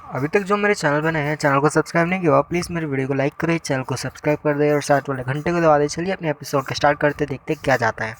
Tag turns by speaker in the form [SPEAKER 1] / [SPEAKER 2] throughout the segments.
[SPEAKER 1] अभी तक जो मेरे चैनल बने हैं, चैनल को सब्सक्राइब नहीं किया हुआ, प्लीज़ मेरे वीडियो को लाइक करें, चैनल को सब्सक्राइब कर दे और साथ वाले घंटे को दबा दे। चलिए अपने एपिसोड को स्टार्ट करते, देखते क्या जाता है।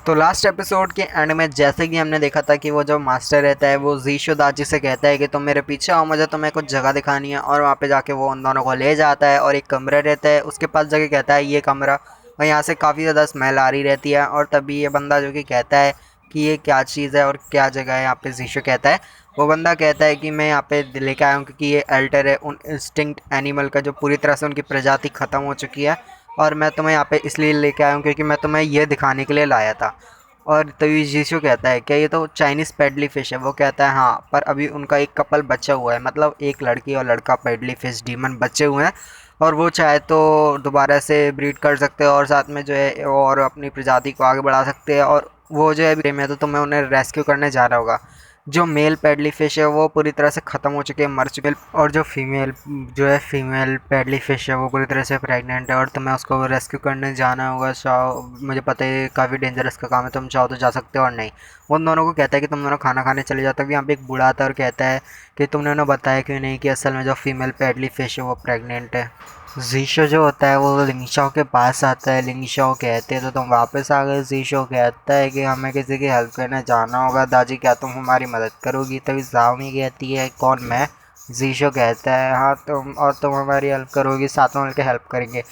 [SPEAKER 1] तो लास्ट एपिसोड के एंड में जैसे कि हमने देखा था कि वो जो मास्टर रहता है वो जीशो दाची से कहता है कि तुम मेरे पीछे आओ, मुझे तुम्हें कुछ जगह दिखानी है। और वहाँ पे जाके वो उन दोनों को ले जाता है और एक कमरा रहता है उसके पास जाके कहता है ये कमरा, और यहाँ से काफ़ी ज़्यादा स्मेल आ रही रहती है। और तभी ये बंदा जो कि कहता है कि ये क्या चीज़ है और क्या जगह है यहाँ पे, जीशो कहता है। वो बंदा कहता है कि मैं यहाँ पे लेके आया हूँ क्योंकि ये अल्टर है उन इंस्टिंक्ट एनिमल का जो पूरी तरह से उनकी प्रजाति ख़त्म हो चुकी है। और मैं तुम्हें यहाँ पे इसलिए लेके आया हूँ क्योंकि मैं तुम्हें ये दिखाने के लिए लाया था। और तभी यीशु कहता है क्या ये तो चाइनीज़ पेडली फ़िश है। वो कहता है हाँ, पर अभी उनका एक कपल बचा हुआ है, मतलब एक लड़की और लड़का पेडली फ़िश डीमन बचे हुए हैं। और वो चाहे तो दोबारा से ब्रीड कर सकते हैं और साथ में जो है और अपनी प्रजाति को आगे बढ़ा सकते हैं। और वो जो है में तो तुम्हें उन्हें रेस्क्यू करने जा रहा होगा। जो मेल पेडली फ़िश है वो पूरी तरह से ख़त्म हो चुके हैं, मर चुके हैं। और जो फीमेल पेडली फ़िश है वो पूरी तरह से प्रेग्नेंट है और तुम्हें उसको रेस्क्यू करने जाना होगा। चाहो, मुझे पता है काफ़ी डेंजरस का काम है, तुम चाहो तो जा सकते हो और नहीं। वो उन दोनों को कहता है कि तुम दोनों खाना खाने चले जाते हो। यहाँ पे एक बूढ़ा आता है और कहता है कि तुमने उन्हें बताया क्यों नहीं कि असल में जो फीमेल पेडली फ़िश है वो प्रेग्नेंट है। ज़ीशो जो होता है वो लिंगशाओ के पास आता है। लिंगशाओ कहते हैं तो तुम वापस आ गए। ज़ीशो कहता है कि हमें किसी की हेल्प करने जाना होगा। दादी क्या तुम हमारी मदद करोगी? तभी ज़ाओमी कहती है कौन, मैं? ज़ीशो कहता है हाँ तुम हमारी हेल्प करोगी, साथ में मिलकर हेल्प करेंगे।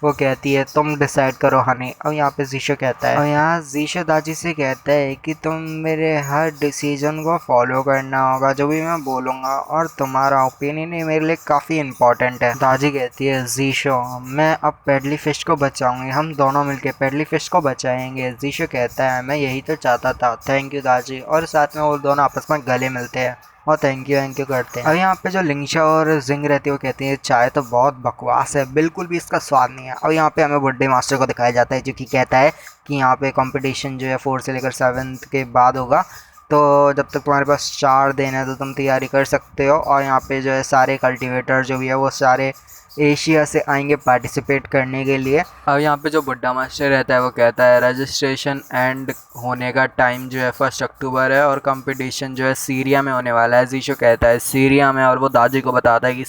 [SPEAKER 1] वो कहती है तुम डिसाइड करो हनी। और यहाँ पे ज़ीशो कहता है, और यहाँ ज़ीशो दादी से कहता है कि तुम मेरे हर डिसीजन को फॉलो करना होगा, जो भी मैं बोलूँगा, और तुम्हारा ओपिनियन ही मेरे लिए काफ़ी इंपॉर्टेंट है। दादी कहती है ज़ीशो मैं अब पेडली फ़िश को बचाऊंगी, हम दोनों मिलके पेडली फ़िश को बचाएंगे। ज़ीशो कहता है मैं यही तो चाहता था, थैंक यू दादी। और साथ में वो दोनों आपस में गले मिलते हैं और थैंक यू करते हैं। अब यहाँ पे जो लिंगशा और जिंग रहती है वो कहती है चाय तो बहुत बकवास है, बिल्कुल भी इसका स्वाद नहीं है। अब यहाँ पे हमें बर्थडे मास्टर को दिखाया जाता है जो कि कहता है कि यहाँ पे कंपटीशन जो है 4 से लेकर 7 के बाद होगा, तो जब तक तुम्हारे पास 4 दिन है तो तुम तैयारी कर सकते हो। और यहाँ पे जो है सारे कल्टीवेटर जो भी है वो सारे एशिया से आएंगे पार्टिसिपेट करने के लिए। अब यहाँ पे जो बुड्ढा मास्टर रहता है वो कहता है रजिस्ट्रेशन एंड होने का टाइम जो है 1 अक्टूबर है और कंपटीशन जो है सीरिया में होने वाला है। जीशो कहता है सीरिया में, और वो दादी को बताता है कि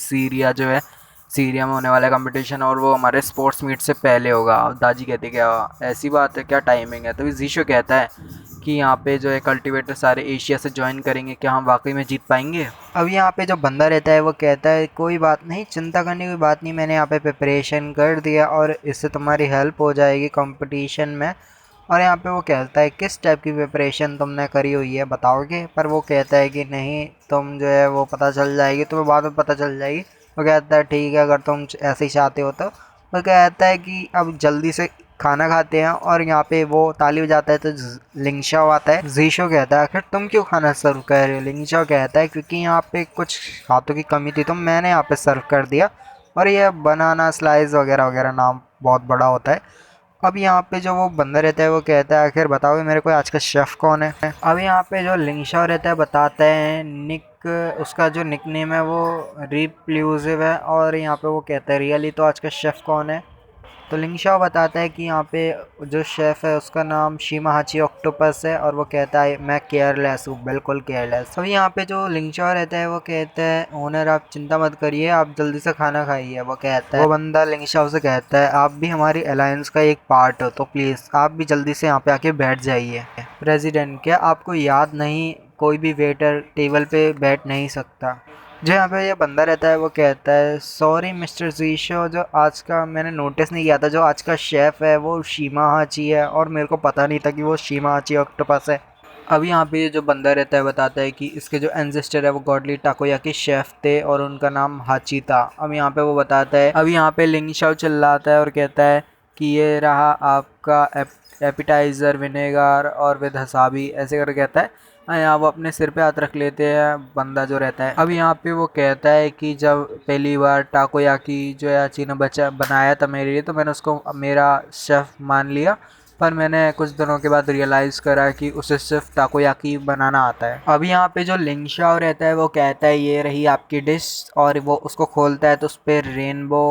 [SPEAKER 1] सीरिया में होने वाला है कंपटीशन और वो हमारे स्पोर्ट्स मीट से पहले होगा। अब दादी कहती है क्या ऐसी बात है, क्या टाइमिंग है? तभी जीशो कहता है कि यहाँ पे जो है कल्टीवेटर सारे एशिया से ज्वाइन करेंगे, क्या हम वाकई में जीत पाएंगे? अब यहाँ पे जो बंदा रहता है वो कहता है कोई बात नहीं, चिंता करने की बात नहीं, मैंने यहाँ पे प्रिपरेशन कर दिया और इससे तुम्हारी हेल्प हो जाएगी कंपटीशन में। और यहाँ पे वो कहता है किस टाइप की प्रिपरेशन तुमने करी हुई है बताओगे? पर वो कहता है कि नहीं, तुम जो है वो पता चल जाएगी, तुम्हें बाद में पता चल जाएगी। वो कहता है ठीक है, अगर तुम ऐसे ही चाहते हो तो। वो कहता है कि अब जल्दी से खाना खाते हैं। और यहाँ पे वो ताली बजाता है तो लिंगशाओ आता है। जीशो कहता है आखिर तुम क्यों खाना सर्व कर रहे हो? लिंगशाओ कहता है क्योंकि यहाँ पे कुछ हाथों की कमी थी तो मैंने यहाँ पे सर्व कर दिया। और ये बनाना स्लाइस वगैरह वगैरह नाम बहुत बड़ा होता है। अब यहाँ पे जो वो बंदा रहता है वो कहता है आखिर बताओ मेरे को आज का शेफ़ कौन है? अब यहाँ पे जो लिंगशाओ रहता है बताता है निक, उसका जो निकनेम है वो रिप्लूसिव है। और यहाँ पे वो कहता है रियली तो आज का शेफ़ कौन है? तो लिंगशाओ बताता है कि यहाँ पे जो शेफ़ है उसका नाम शिमाहाची ऑक्टोपस है। और वो कहता है मैं केयरलेस हूँ, बिल्कुल केयरलेस। तो यहाँ पे जो लिंगशाओ रहता है वो कहता है ओनर आप चिंता मत करिए, आप जल्दी से खाना खाइए। वो कहता है, वो बंदा लिंगशाओ से कहता है आप भी हमारी अलायंस का एक पार्ट हो तो प्लीज़ आप भी जल्दी से यहाँ पे आके बैठ जाइए। प्रेसिडेंट क्या आपको याद नहीं, कोई भी वेटर टेबल पे बैठ नहीं सकता? जो यहाँ पे ये बंदा रहता है वो कहता है सॉरी मिस्टर ज़ीशो, जो आज का मैंने नोटिस नहीं किया था, जो आज का शेफ़ है वो शिमाहाची है और मेरे को पता नहीं था कि वो शिमाहाची ऑक्टोपस है। अब यहाँ पे ये जो बंदा रहता है बताता है कि इसके जो एंसेस्टर है वो गॉडली टाकोयाकी शेफ़ थे और उनका नाम हाची था। अब यहाँ पे वो बताता है, अब यहाँ पे लिंगशाओ चिल्लाता है और कहता है कि ये रहा आपका एपिटाइज़र विनेगर और विद हसाबी, ऐसे कर कहता है। हाँ, यहाँ वो अपने सिर पे हाथ रख लेते हैं बंदा जो रहता है। अब यहाँ पे वो कहता है कि जब पहली बार टाकोयाकी जो है हाची ने बचा बनाया था मेरे लिए तो मैंने उसको मेरा शेफ़ मान लिया। पर मैंने कुछ दिनों के बाद रियलाइज़ करा कि उसे सिर्फ टाकोयाकी बनाना आता है। अभी यहाँ पे जो लिंग शाओ रहता है वो कहता है ये रही आपकी डिश, और वो उसको खोलता है तो उस पर रेनबो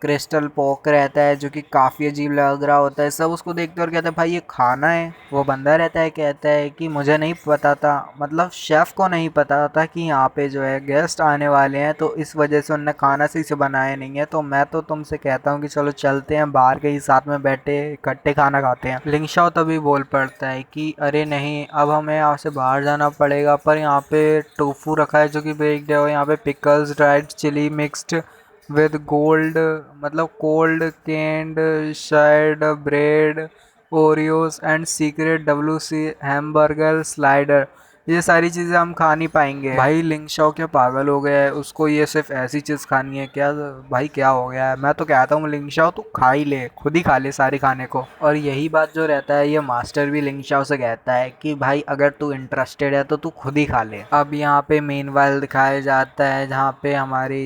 [SPEAKER 1] क्रिस्टल पोक रहता है जो कि काफ़ी अजीब लग रहा होता है। सब उसको देखते और कहते हैं भाई ये खाना है। वो बंदा रहता है कहता है कि मुझे नहीं पता था, मतलब शेफ़ को नहीं पता था कि यहाँ पे जो है गेस्ट आने वाले हैं, तो इस वजह से उनने खाना सही से बनाया नहीं है। तो मैं तो तुमसे कहता हूँ कि चलो चलते हैं बाहर कहीं साथ में बैठे इकट्ठे खाना खाते हैं। लिंग शाओ तभी बोल पड़ता है कि अरे नहीं, अब हमें यहाँ से बाहर जाना पड़ेगा, पर यहाँ पे टोफू रखा है जो कि बेक्ड है, और यहाँ पे pickles dried chilli mixed with gold मतलब कोल्ड कैंड शायद bread Oreos and secret WC hamburger slider, ये सारी चीज़ें हम खा नहीं पाएंगे। भाई लिंग शाओ क्या पागल हो गया है, उसको ये सिर्फ ऐसी चीज़ खानी है क्या? भाई क्या हो गया है? मैं तो कहता हूँ लिंग शाओ तू खा ही ले, खुद ही खा ले सारे खाने को। और यही बात जो रहता है ये मास्टर भी लिंग शाओ से कहता है कि भाई अगर तू इंटरेस्टेड है तो तू खुद ही खा ले। अब यहाँ पे मेनवाइल दिखाया जाता है जहाँ पे हमारी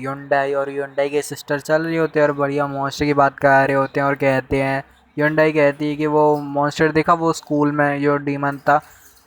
[SPEAKER 1] युंडाई और युंडाई के सिस्टर चल रही होते हैं और बढ़िया मॉन्स्टर की बात कर रहे होते हैं, और कहते हैं युंडाई कहती है कि वो मॉन्स्टर देखा वो स्कूल में जो डीमन था,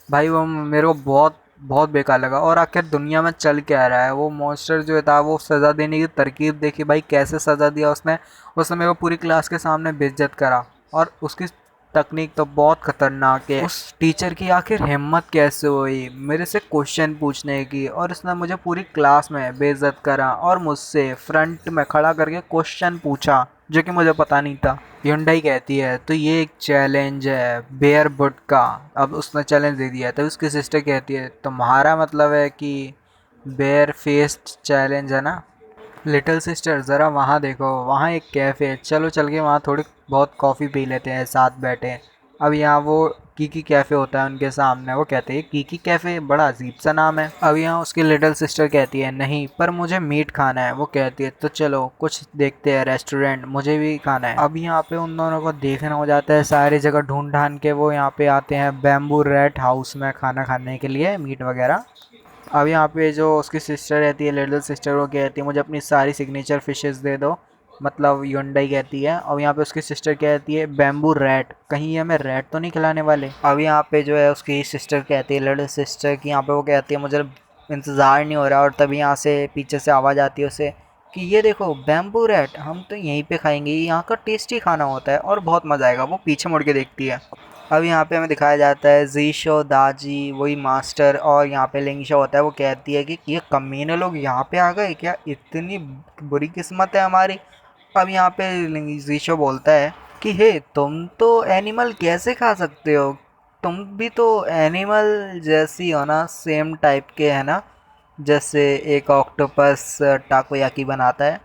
[SPEAKER 1] भाई वो मेरे को बहुत बहुत बेकार लगा। और आखिर दुनिया में चल क्या रहा है? वो मॉन्स्टर जो था वो सज़ा देने की तरकीब देखी भाई, कैसे सज़ा दिया उसने मेरे को पूरी क्लास के सामने बेइज्जत करा, और उसकी तकनीक तो बहुत खतरनाक है। उस टीचर की आखिर हिम्मत कैसे हुई मेरे से क्वेश्चन पूछने की, और उसने मुझे पूरी क्लास में बेइज्जत करा और मुझसे फ्रंट में खड़ा करके क्वेश्चन पूछा जो कि मुझे पता नहीं था। युंडाई कहती है तो ये एक चैलेंज है बेयर बुट का, अब उसने चैलेंज दे दिया है। तो उसकी सिस्टर कहती है तुम्हारा मतलब है कि बेयर फेस्ड चैलेंज है ना? लिटिल सिस्टर ज़रा वहाँ देखो, वहाँ एक कैफ़े है, चलो चल के वहाँ थोड़ी बहुत कॉफ़ी पी लेते हैं साथ बैठे। अब यहाँ वो कीकी कैफ़े होता है उनके सामने, वो कहते हैं कीकी कैफ़े, बड़ा अजीब सा नाम है। अब यहाँ उसकी लिटिल सिस्टर कहती है नहीं पर मुझे मीट खाना है। वो कहती है तो चलो कुछ देखते हैं रेस्टोरेंट, मुझे भी खाना है। अब यहाँ पे उन दोनों को देखना हो जाता है, सारी जगह ढूंढ ढांड के वो यहाँ पे आते हैं बैम्बू रैट हाउस में खाना खाने के लिए मीट वगैरह। अब यहाँ पे जो उसकी सिस्टर रहती है लिटिल सिस्टर, वो कहती है मुझे अपनी सारी सिग्नेचर फिशेस दे दो, मतलब युंडाई कहती है। और यहाँ पे उसकी सिस्टर कहती है बैम्बू रैट, कहीं ये हमें रैट तो नहीं खिलाने वाले? अब यहाँ पे जो है उसकी सिस्टर कहती है लिटिल सिस्टर की, यहाँ पे वो कहती है मुझे इंतज़ार नहीं हो रहा, और तभी यहाँ से पीछे से आवाज़ आती है उसे कि ये देखो बैम्बू रैट, हम तो यहीं पे खाएंगे, यहाँ का टेस्टी खाना होता है और बहुत मज़ा आएगा। वो पीछे मुड़ के देखती है। अब यहाँ पे हमें दिखाया जाता है ज़ीशो दाजी वही मास्टर, और यहाँ पे लिंगशो होता है। वो कहती है कि ये कमीने लोग यहाँ पे आ गए क्या, इतनी बुरी किस्मत है हमारी। अब यहाँ पे ज़ीशो बोलता है कि हे तुम तो एनिमल कैसे खा सकते हो, तुम भी तो एनिमल जैसी हो ना, सेम टाइप के है ना, जैसे एक ऑक्टोपस टाकोयाकी बनाता है।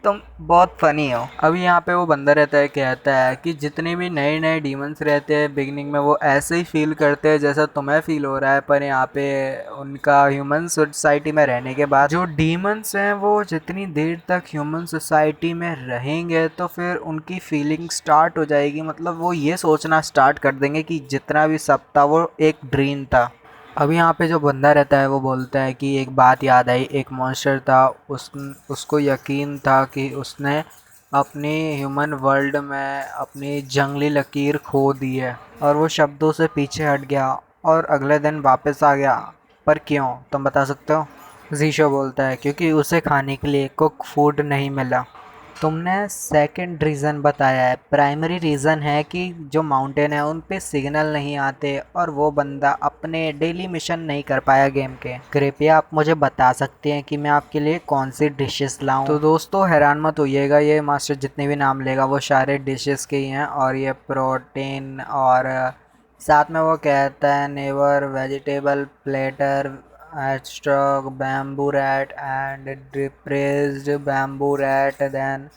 [SPEAKER 1] तुम बहुत फनी हो। अभी यहाँ पे वो बंदा रहता है कहता है कि जितने भी नए नए डीमंस रहते हैं बिगनिंग में वो ऐसे ही फील करते हैं जैसा तुम्हें फील हो रहा है, पर यहाँ पे उनका ह्यूमन सोसाइटी में रहने के बाद जो डीमंस हैं वो जितनी देर तक ह्यूमन सोसाइटी में रहेंगे तो फिर उनकी फीलिंग स्टार्ट हो जाएगी, मतलब वो ये सोचना स्टार्ट कर देंगे कि जितना भी सब था वो एक ड्रीम था। अब यहाँ पे जो बंदा रहता है वो बोलता है कि एक बात याद आई, एक मॉन्स्टर था, उसको यकीन था कि उसने अपनी ह्यूमन वर्ल्ड में अपनी जंगली लकीर खो दी है, और वो शब्दों से पीछे हट गया और अगले दिन वापस आ गया। पर क्यों, तुम बता सकते हो? ज़ीशो बोलता है क्योंकि उसे खाने के लिए कुक फूड नहीं मिला। तुमने सेकंड रीज़न बताया है, प्राइमरी रीज़न है कि जो माउंटेन है उन पे सिग्नल नहीं आते और वो बंदा अपने डेली मिशन नहीं कर पाया गेम के। कृपया आप मुझे बता सकते हैं कि मैं आपके लिए कौन सी डिशेस लाऊं? तो दोस्तों हैरान मत होइएगा, ये मास्टर जितने भी नाम लेगा वो सारे डिशेस के ही हैं, और ये प्रोटीन, और साथ में वो कहता है never vegetable platter struck bamboo rat and depressed bamboo rat, then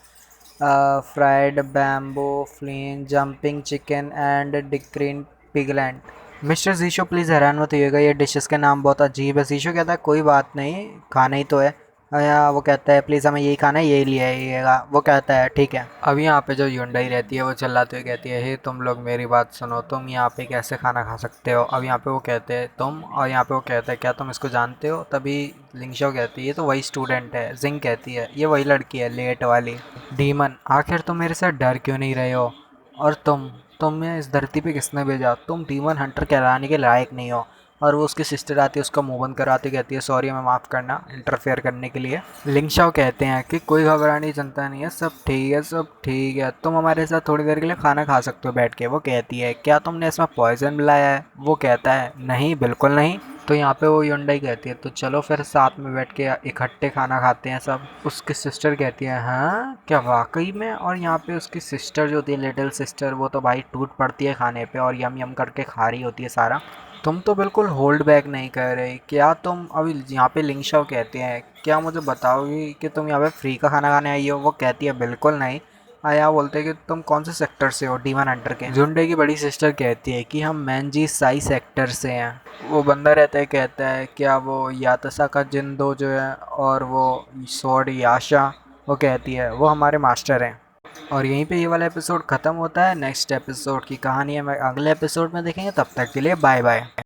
[SPEAKER 1] fried bamboo flea jumping chicken and decreed piglet। Mister जीशो प्लीज़ हैरान मत होइएगा, ये डिशेस के नाम बहुत अजीब है। जीशो कहता है कोई बात नहीं, खाना ही तो है। या वो कहता है प्लीज़ हमें यही खाना है, यही ले आइएगा। वो कहता है ठीक है। अब यहाँ पे जो युंडई रहती है वो चिल्लाती हुई कहती है, हे तुम लोग मेरी बात सुनो, तुम यहाँ पे कैसे खाना खा सकते हो। अब यहाँ पे वो कहते हैं तुम, और यहाँ पे वो कहता है क्या तुम इसको जानते हो। तभी लिंगशाओ कहती है ये तो वही स्टूडेंट है। जिंग कहती है ये वही लड़की है लेट वाली। डीमन, आखिर तुम मेरे साथ डर क्यों नहीं रहे हो। और तुम्हें इस धरती पे किसने भेजा, तुम डीमन हंटर कहलाने के लायक नहीं हो। और वो उसकी सिस्टर आती है, उसका मुंह बंद कराती कहती है सॉरी हमें माफ़ करना इंटरफेयर करने के लिए। लिंगशाओ कहते हैं कि कोई घबराने की चिंता नहीं है, सब ठीक है सब ठीक है, तुम हमारे साथ थोड़ी देर के लिए खाना खा सकते हो बैठ के। वो कहती है क्या तुमने इसमें पॉइजन मिलाया है। वो कहता है नहीं बिल्कुल नहीं। तो यहाँ पे वो युंडई कहती है तो चलो फिर साथ में बैठ के इकट्ठे खाना खाते हैं सब। उसकी सिस्टर कहती है हाँ क्या वाकई में। और यहाँ पे उसकी सिस्टर जो होती है लिटिल सिस्टर, वो तो भाई टूट पड़ती है खाने पे और यम यम करके खा रही होती है सारा। तुम तो बिल्कुल होल्ड बैक नहीं कर रहे, क्या तुम अभी यहाँ पे लिंगशाओ कहते हैं क्या मुझे बताओगी कि तुम यहाँ पे फ्री का खाना खाने आई हो। वो कहती है बिल्कुल नहीं। आया बोलते हैं कि तुम कौन से सेक्टर से हो। डीमन हंटर के। जुंडे की बड़ी सिस्टर कहती है कि हम मैनजी साई सेक्टर से हैं। वो बंदा रहता है कहता है क्या वो यातसा का जिंदो जो है और वो सोड याशा, वो कहती है वो हमारे मास्टर हैं। और यहीं पे ये वाला एपिसोड ख़त्म होता है। नेक्स्ट एपिसोड की कहानी हम अगले एपिसोड में देखेंगे, तब तक के लिए बाय बाय।